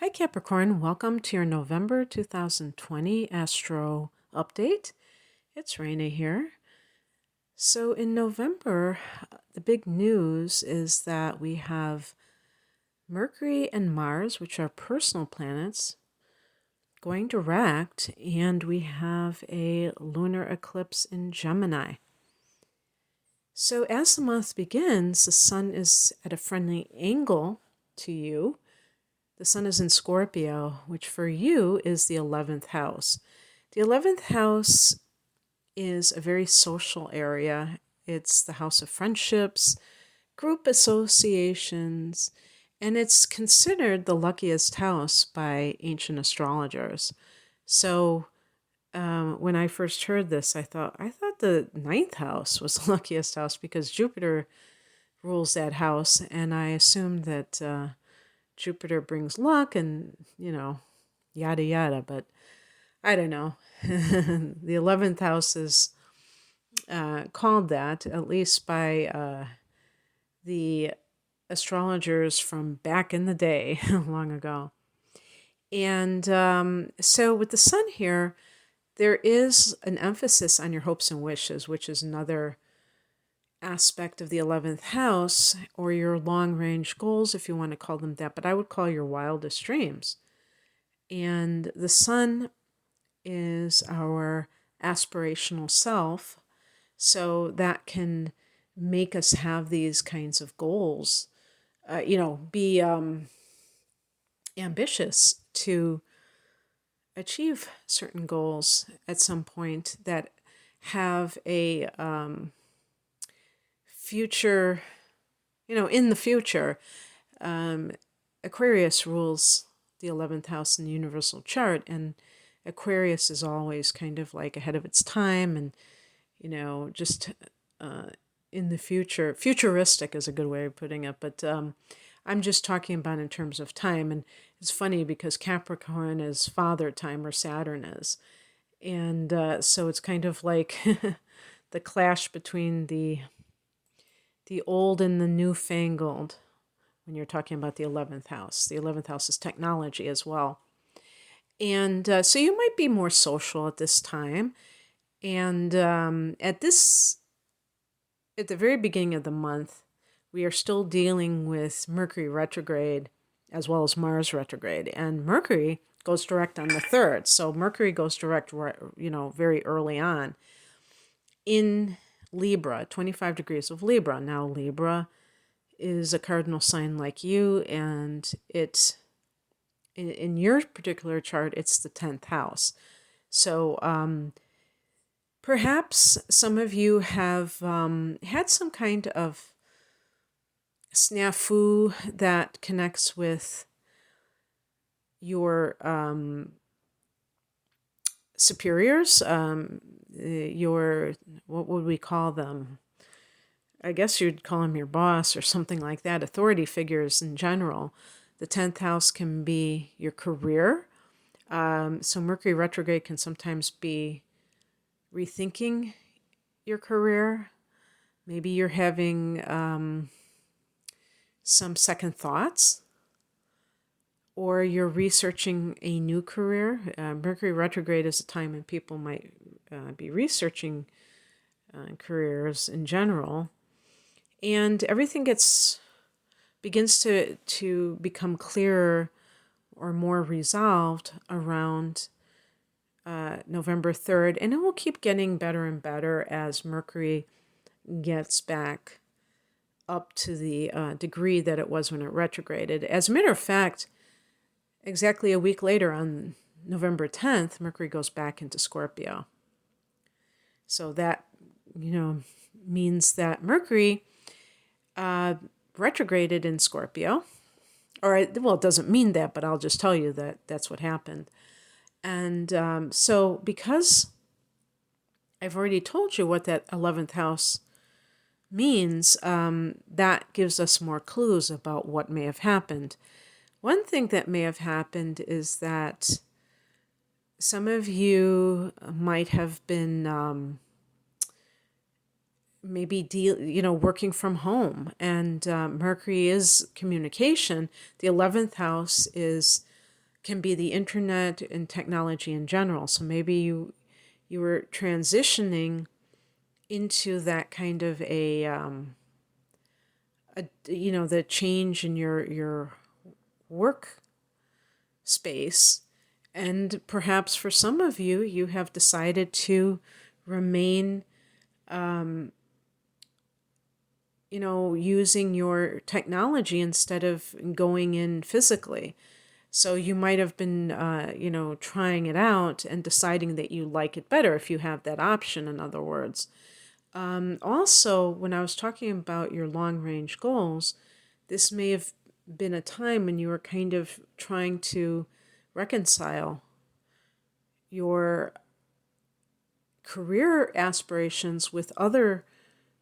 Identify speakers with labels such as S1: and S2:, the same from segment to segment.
S1: Hi Capricorn, welcome to your November 2020 Astro Update. It's Raina here. So in November, the big news is that we have Mercury and Mars, which are personal planets, going direct, and we have a lunar eclipse in Gemini. So as the month begins, the sun is at a friendly angle to you. The sun is in Scorpio, which for you is the 11th house. The 11th house is a very social area. It's the house of friendships, group associations, and it's considered the luckiest house by ancient astrologers. So when I first heard this, I thought the ninth house was the luckiest house because Jupiter rules that house, and I assumed that Jupiter brings luck and, yada yada, but I don't know. The 11th house is called that, at least by the astrologers from back in the day, long ago. And so with the sun here, there is an emphasis on your hopes and wishes, which is another aspect of the 11th house, or your long-range goals, if you want to call them that, but I would call your wildest dreams. And the sun is our aspirational self, so that can make us have these kinds of goals, be ambitious to achieve certain goals at some point that have a future, in the future. Aquarius rules the 11th house in the universal chart, and Aquarius is always kind of like ahead of its time and, just in the future. Futuristic is a good way of putting it, but I'm just talking about in terms of time. And it's funny because Capricorn is father time, or Saturn is. And so it's kind of like the clash between the old and the newfangled when you're talking about the 11th house. The 11th house is technology as well. And so you might be more social at this time. And at the very beginning of the month, we are still dealing with Mercury retrograde as well as Mars retrograde. And Mercury goes direct on the 3rd. So Mercury goes direct, very early on in Libra, 25 degrees of Libra. Now, Libra is a cardinal sign like you, and it's in your particular chart, it's the 10th house. So perhaps some of you have had some kind of snafu that connects with your superiors, your, what would we call them? I guess you'd call them your boss or something like that, authority figures in general. The 10th house can be your career. So Mercury retrograde can sometimes be rethinking your career. Maybe you're having some second thoughts, or you're researching a new career. Mercury retrograde is a time when people might be researching careers in general. And everything begins to become clearer or more resolved around November 3rd. And it will keep getting better and better as Mercury gets back up to the degree that it was when it retrograded. As a matter of fact, exactly a week later, on November 10th, Mercury goes back into Scorpio. So that, means that Mercury retrograded in Scorpio. It doesn't mean that, but I'll just tell you that that's what happened. And so because I've already told you what that 11th house means, that gives us more clues about what may have happened. One thing that may have happened is that some of you might have been maybe working from home, and Mercury is communication. The 11th house is can be the internet and technology in general. So maybe you were transitioning into that kind of the change in your work space. And perhaps for some of you, you have decided to remain, using your technology instead of going in physically. So you might have been, trying it out and deciding that you like it better if you have that option, in other words. Also, when I was talking about your long range goals, this may have been a time when you were kind of trying to reconcile your career aspirations with other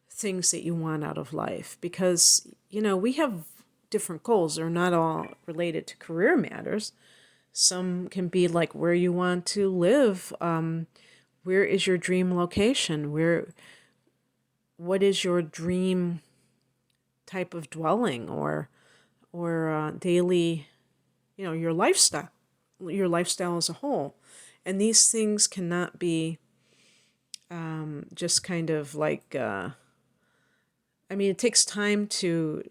S1: things that you want out of life. Because, we have different goals. They're not all related to career matters. Some can be like where you want to live. Where is your dream location? What is your dream type of dwelling or daily, your lifestyle as a whole. And these things cannot be just kind of like, it takes time to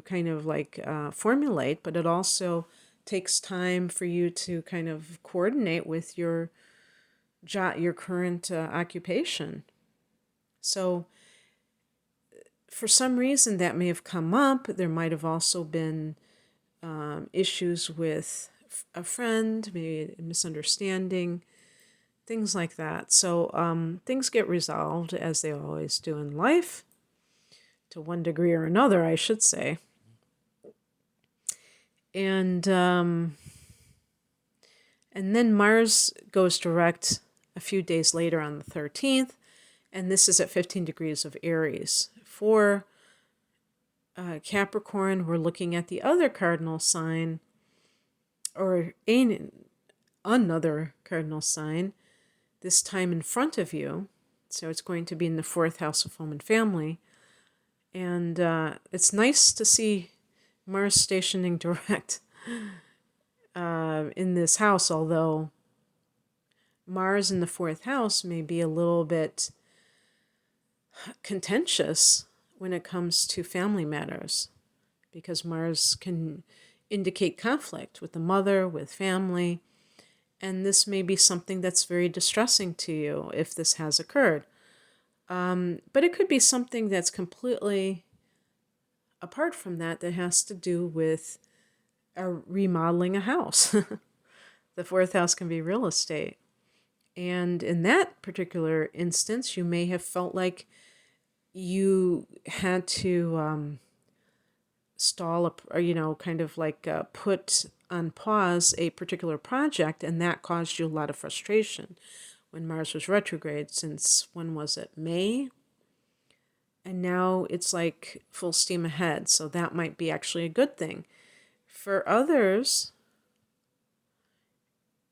S1: kind of like formulate, but it also takes time for you to kind of coordinate with your job, your current occupation. So for some reason that may have come up. There might have also been issues with a friend, maybe a misunderstanding, things like that. So things get resolved as they always do in life, to one degree or another, I should say. And then Mars goes direct a few days later on the 13th, and this is at 15 degrees of Aries. For Capricorn, we're looking at the other cardinal sign, or another cardinal sign, this time in front of you. So it's going to be in the 4th house of home and family. And it's nice to see Mars stationing direct in this house, although Mars in the 4th house may be a little bit contentious when it comes to family matters, because Mars can indicate conflict with the mother, with family, and this may be something that's very distressing to you if this has occurred. But it could be something that's completely apart from that has to do with remodeling a house. The 4th house can be real estate. And in that particular instance, you may have felt like you had to stall, kind of like put on pause a particular project, and that caused you a lot of frustration when Mars was retrograde. Since when was it? May? And now it's like full steam ahead, so that might be actually a good thing. For others,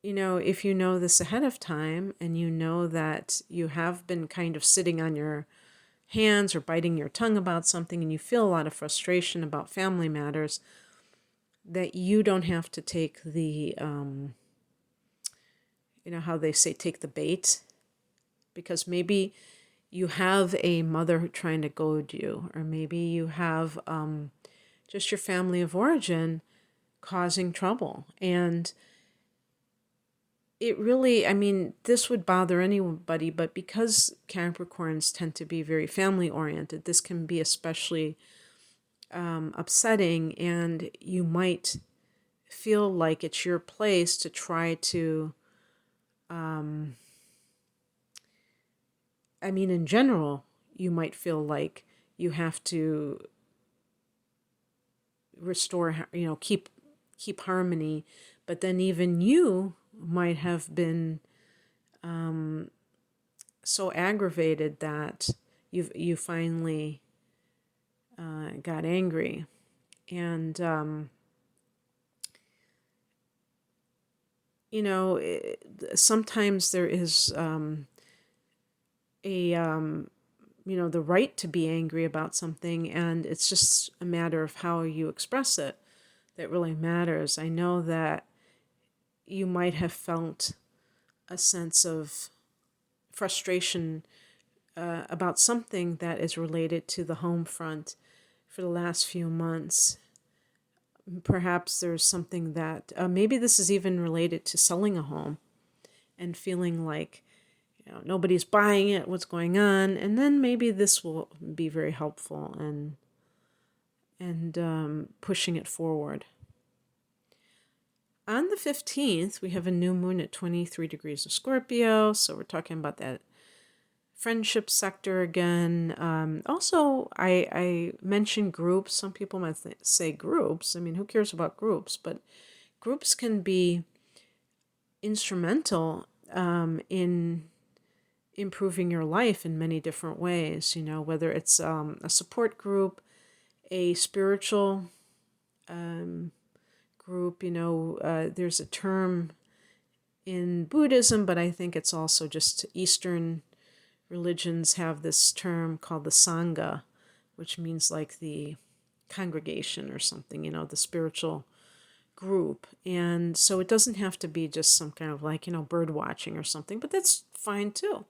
S1: if you know this ahead of time and you know that you have been kind of sitting on your hands or biting your tongue about something and you feel a lot of frustration about family matters, that you don't have to take the, how they say, take the bait, because maybe you have a mother trying to goad you, or maybe you have just your family of origin causing trouble. And it really, this would bother anybody, but because Capricorns tend to be very family oriented, this can be especially upsetting, and you might feel like it's your place to try to, in general, you might feel like you have to restore, keep harmony, but then even you might have been so aggravated that you finally got angry. And sometimes there is the right to be angry about something, and it's just a matter of how you express it that really matters. I know that you might have felt a sense of frustration about something that is related to the home front for the last few months. Perhaps there's something that maybe this is even related to selling a home and feeling like nobody's buying it, what's going on, and then maybe this will be very helpful and pushing it forward. On the 15th, we have a new moon at 23 degrees of Scorpio, so we're talking about that friendship sector again. Also, I mentioned groups. Some people might say groups. I mean, who cares about groups? But groups can be instrumental in improving your life in many different ways, whether it's a support group, a spiritual group, there's a term in Buddhism, but I think it's also just Eastern religions have this term called the Sangha, which means like the congregation or something, the spiritual group. And so it doesn't have to be just some kind of like, bird watching or something, but that's fine too.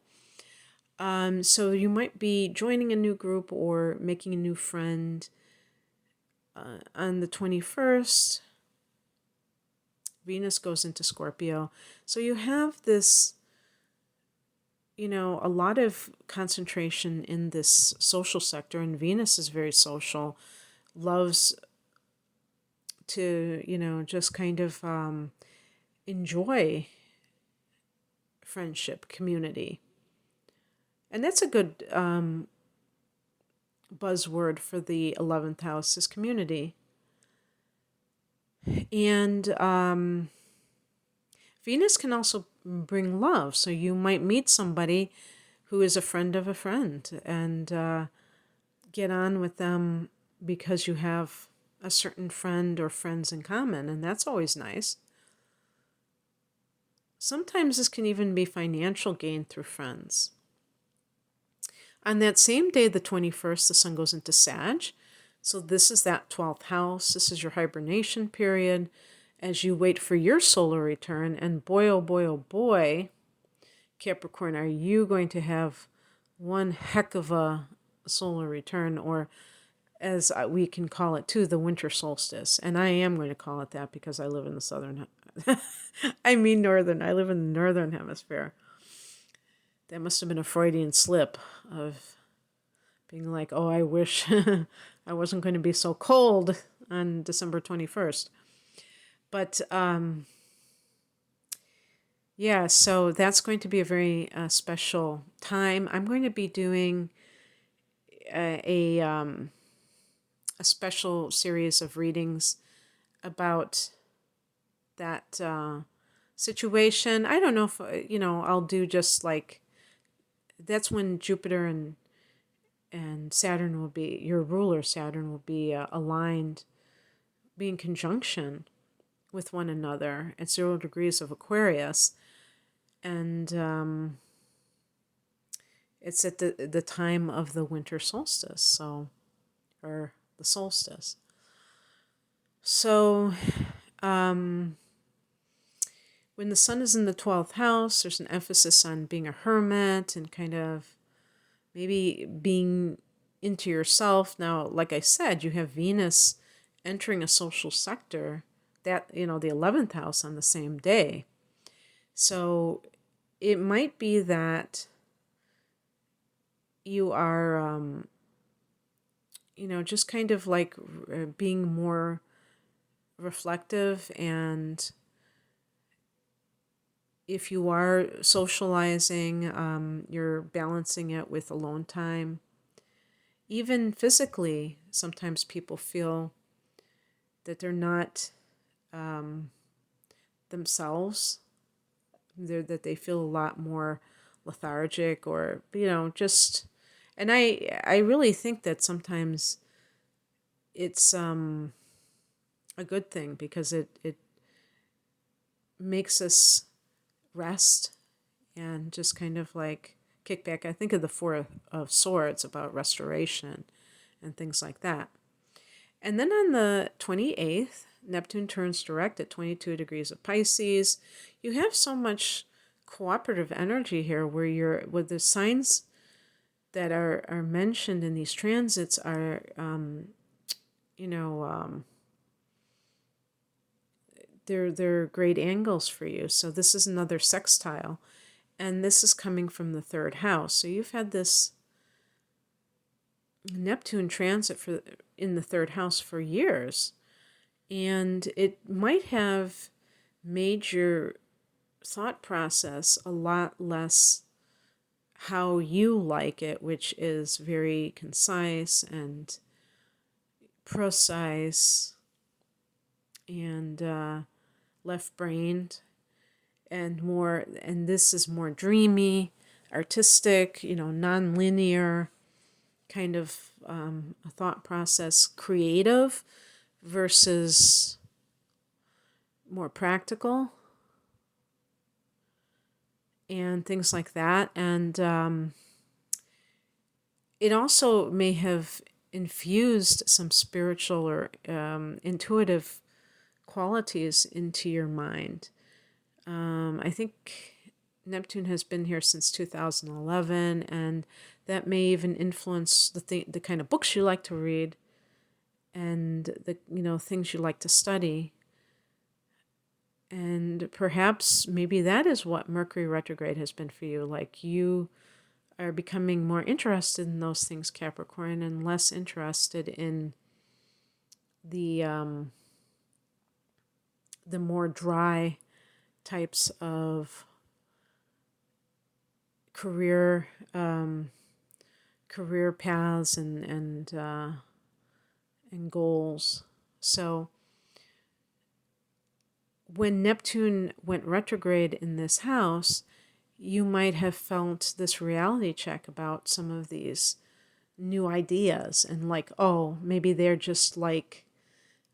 S1: So you might be joining a new group or making a new friend on the 21st. Venus goes into Scorpio. So you have this, a lot of concentration in this social sector, and Venus is very social, loves to, just kind of enjoy friendship, community. And that's a good buzzword for the 11th house is community. And Venus can also bring love. So you might meet somebody who is a friend of a friend and get on with them because you have a certain friend or friends in common. And that's always nice. Sometimes this can even be financial gain through friends. On that same day, the 21st, the sun goes into Sag. So this is that 12th house. This is your hibernation period as you wait for your solar return. And boy, oh boy, oh boy, Capricorn, are you going to have one heck of a solar return, or as we can call it too, the winter solstice. And I am going to call it that because I live in the southern, northern. I live in the northern hemisphere. That must have been a Freudian slip of being like, oh, I wish I wasn't going to be so cold on December 21st. But yeah, so that's going to be a very special time. I'm going to be doing a special series of readings about that situation. I don't know if, I'll do just like, that's when Jupiter and Saturn will be, your ruler Saturn will be aligned, be in conjunction with one another at 0 degrees of Aquarius. And it's at the time of the winter solstice, or the solstice. So when the sun is in the 12th house, there's an emphasis on being a hermit and kind of maybe being into yourself. Now, like I said, you have Venus entering a social sector, that, the 11th house on the same day. So it might be that you are, just kind of like being more reflective, and if you are socializing, you're balancing it with alone time. Even physically, sometimes people feel that they're not themselves, that they feel a lot more lethargic, or, just, and I really think that sometimes it's a good thing, because it makes us rest and just kind of like kick back. I think of the Four of Swords about restoration and things like that. And then on the 28th, Neptune turns direct at 22 degrees of Pisces. You have so much cooperative energy here where you're with the signs that are mentioned in these transits are, they're great angles for you. So this is another sextile, and this is coming from the third house. So you've had this Neptune transit in the third house for years, and it might have made your thought process a lot less how you like it, which is very concise and precise and left-brained, and this is more dreamy, artistic, non-linear kind of a thought process, creative versus more practical and things like that. And it also may have infused some spiritual or intuitive qualities into your mind. I think Neptune has been here since 2011, and that may even influence the kind of books you like to read and the things you like to study. And perhaps maybe that is what Mercury retrograde has been for you. Like, you are becoming more interested in those things, Capricorn, and less interested in the more dry types of career paths and goals. So when Neptune went retrograde in this house, you might have felt this reality check about some of these new ideas, and like, oh, maybe they're just like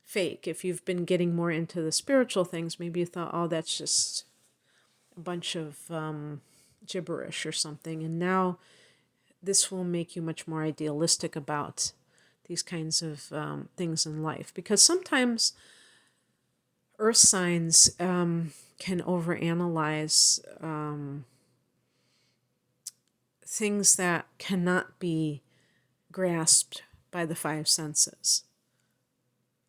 S1: fake. If you've been getting more into the spiritual things, maybe you thought, oh, that's just a bunch of gibberish or something. And now this will make you much more idealistic about these kinds of things in life. Because sometimes earth signs can overanalyze things that cannot be grasped by the five senses.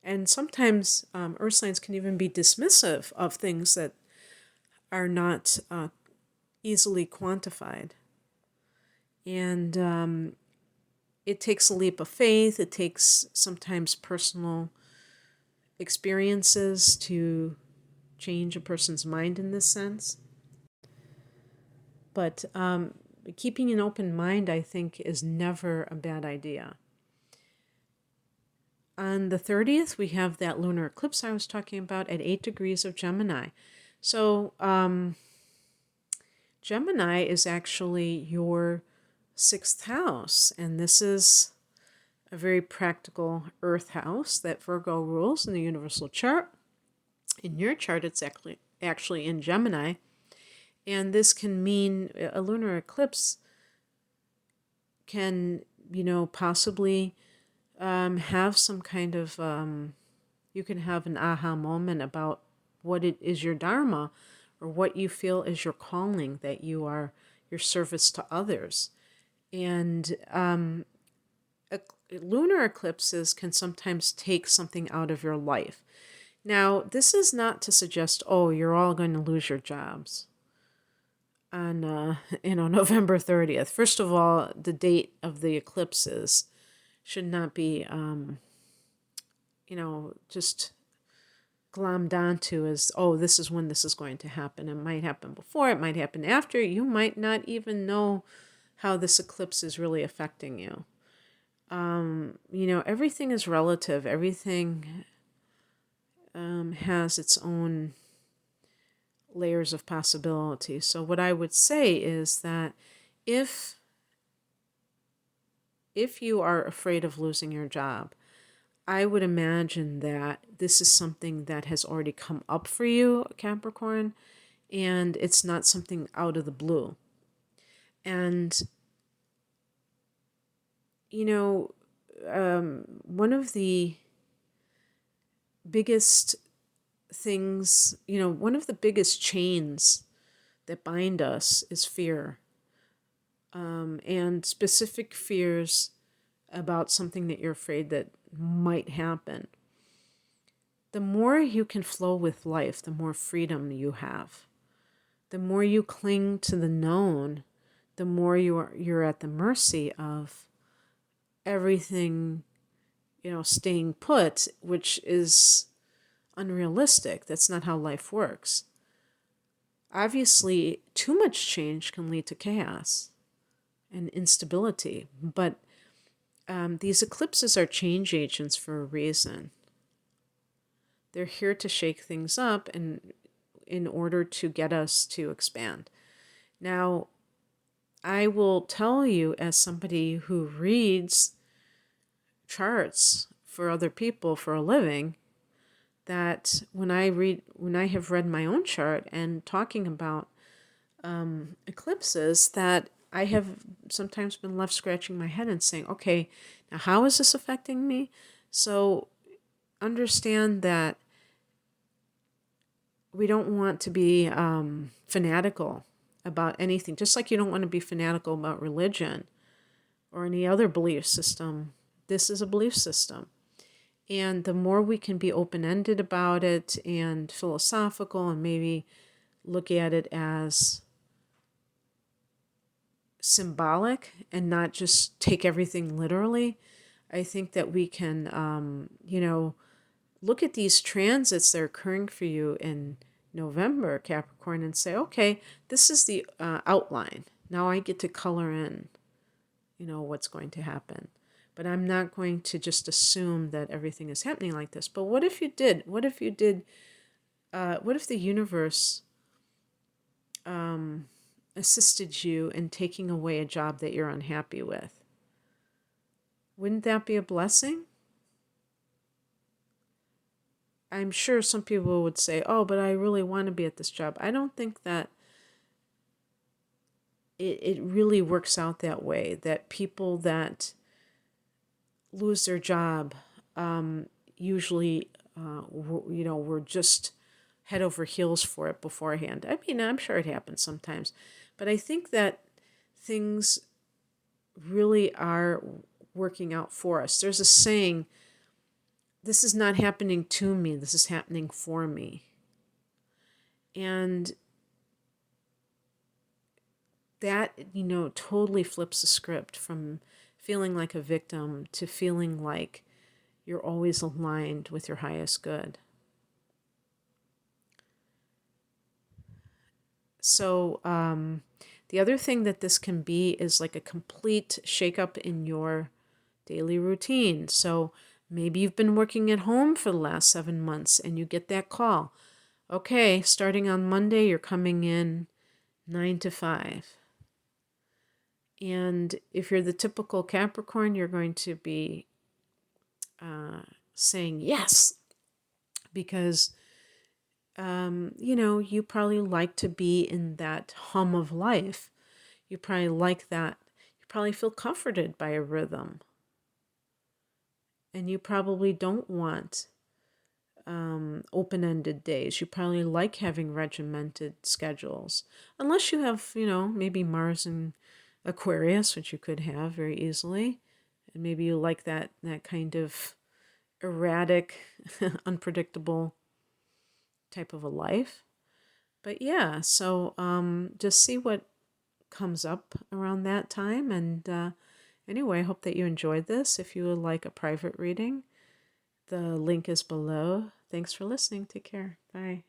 S1: And sometimes earth signs can even be dismissive of things that are not easily quantified. And it takes a leap of faith. It takes sometimes personal experiences to change a person's mind in this sense. But keeping an open mind, I think, is never a bad idea. On the 30th, we have that lunar eclipse I was talking about at 8 degrees of Gemini. So Gemini is actually your 6th house, and this is a very practical earth house that Virgo rules in the universal chart. In your chart, it's actually in Gemini, and this can mean a lunar eclipse can, possibly have some kind of, you can have an aha moment about what it is your dharma, or what you feel is your calling, that you are your service to others. And lunar eclipses can sometimes take something out of your life. Now, this is not to suggest, oh, you're all going to lose your jobs on November 30th. First of all, the date of the eclipses should not be just glommed onto as, oh, this is when this is going to happen. It might happen before, it might happen after. You might not even know how this eclipse is really affecting you. Everything is relative. Everything has its own layers of possibility. So what I would say is that if you are afraid of losing your job, I would imagine that this is something that has already come up for you, Capricorn, and it's not something out of the blue. And, one of the biggest things, one of the biggest chains that bind us is fear, and specific fears about something that you're afraid that might happen. The more you can flow with life, the more freedom you have. The more you cling to the known, the more you're at the mercy of everything, staying put, which is unrealistic. That's not how life works. Obviously, too much change can lead to chaos and instability, but these eclipses are change agents for a reason. They're here to shake things up and in order to get us to expand. Now, I will tell you, as somebody who reads charts for other people for a living, that when I have read my own chart and talking about eclipses, that I have sometimes been left scratching my head and saying, okay, now how is this affecting me? So understand that we don't want to be fanatical about anything, just like you don't want to be fanatical about religion or any other belief system. This is a belief system. And the more we can be open-ended about it and philosophical and maybe look at it as symbolic and not just take everything literally, I think that we can, look at these transits that are occurring for you in November, Capricorn, and say, okay, this is the outline. Now I get to color in, what's going to happen. But I'm not going to just assume that everything is happening like this. But what if you did? What if you did? What if the universe assisted you in taking away a job that you're unhappy with? Wouldn't that be a blessing? I'm sure some people would say, oh, but I really want to be at this job. I don't think that it really works out that way, that people that lose their job usually, were just head over heels for it beforehand. I mean, I'm sure it happens sometimes. But I think that things really are working out for us. There's a saying, this is not happening to me, this is happening for me. And that, totally flips the script from feeling like a victim to feeling like you're always aligned with your highest good. So the other thing that this can be is like a complete shakeup in your daily routine. So maybe you've been working at home for the last 7 months and you get that call. Okay, starting on Monday, you're coming in 9 to 5. And if you're the typical Capricorn, you're going to be saying yes, because, you probably like to be in that hum of life. You probably like that. You probably feel comforted by a rhythm. And you probably don't want open-ended days. You probably like having regimented schedules. Unless you have, maybe Mars and Aquarius, which you could have very easily. And maybe you like that kind of erratic, unpredictable type of a life. But yeah, so just see what comes up around that time. And anyway, I hope that you enjoyed this. If you would like a private reading, the link is below. Thanks for listening. Take care. Bye.